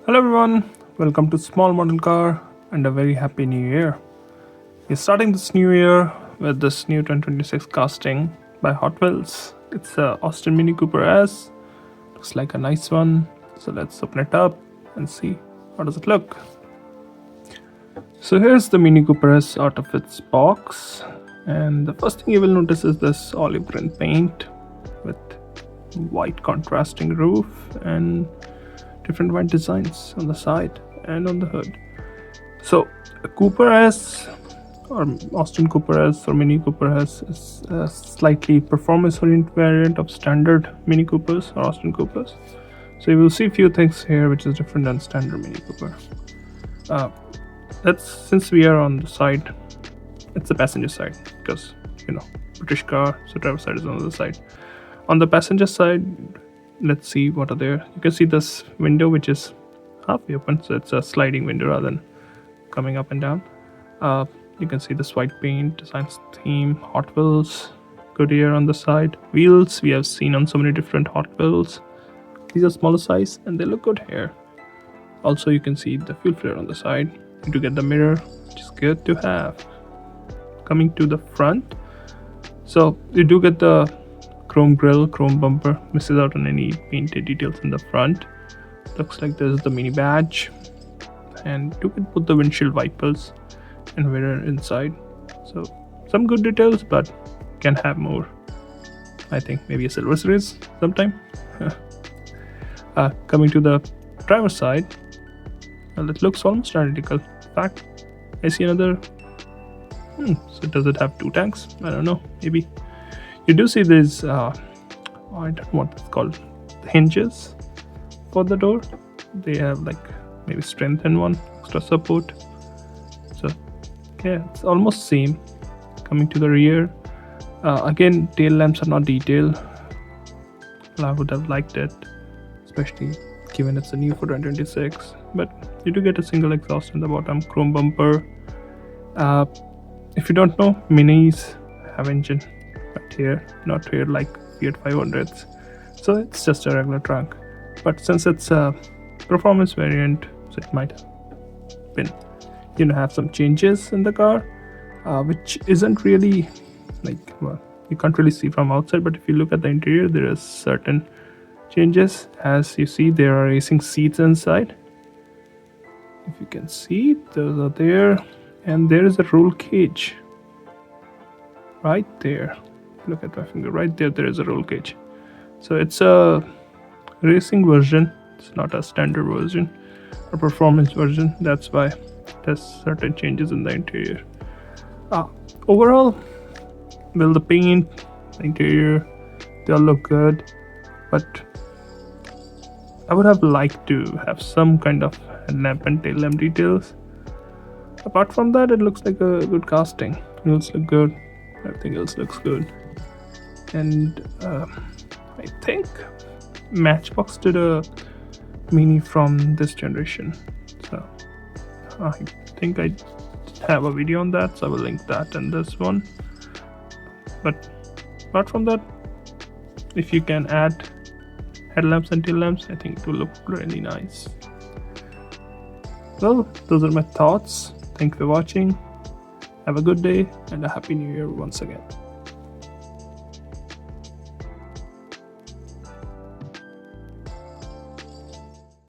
Hello everyone, welcome to Small Model Car and a very happy new year. We're starting this new year with this new 2026 casting by Hotwheels. It's a Austin Mini Cooper S. Looks like a nice one. So let's open it up and see how does it look. So here's the Mini Cooper S out of its box. And the first thing you will notice is this olive green paint with white contrasting roof and different white designs on the side and on the hood. So a Cooper S or Austin Cooper S or Mini Cooper S is a slightly performance oriented variant of standard Mini Coopers or Austin Coopers. So you will see a few things here which is different than standard Mini Cooper. Since we are on the side, it's the passenger side because British car, so driver side is on the other side. On the passenger side, let's see what are there. You can see this window which is halfway open, so it's a sliding window rather than coming up and down. You can see this white paint, design theme, Hot Wheels, Goodyear on the side. Wheels we have seen on so many different Hot Wheels. These are smaller size and they look good here. Also you can see the fuel flare on the side. You do get the mirror, which is good to have. Coming to the front, so you do get the chrome grille, chrome bumper, misses out on any painted details in the front. Looks like this is the mini badge, and you can put the windshield wipers and mirror inside. So some good details, but can have more. I think maybe a silver series sometime. Coming to the driver's side, well, it looks almost identical. In fact, I see another. So does it have two tanks? I don't know. Maybe. You do see these, I don't know what it's called, hinges for the door. They have like maybe strengthened one, extra support. So yeah, it's almost same. Coming to the rear, again tail lamps are not detailed. Well, I would have liked it, especially given it's a new for 2026. But you do get a single exhaust in the bottom, chrome bumper. If you don't know, minis have engine right here, not here like Fiat 500s. So it's just a regular trunk. But since it's a performance variant, so it might have been, have some changes in the car, which isn't really you can't really see from outside. But if you look at the interior, there is certain changes. As you see, there are racing seats inside. If you can see, those are there. And there is a roll cage right there. Look at my finger right there. There is a roll cage. So it's a racing version. It's not a standard version or performance version. That's why there's certain changes in the interior. Overall, well, the paint, the interior, they all look good. But I would have liked to have some kind of headlamp and tail lamp details. Apart from that, it looks like a good casting. Wheels look good. Everything else looks good. And I think Matchbox did a Mini from this generation. So I think I have a video on that. So I will link that in this one. But apart from that, if you can add headlamps and tail lamps, I think it will look really nice. Well, those are my thoughts. Thank you for watching. Have a good day and a happy new year once again.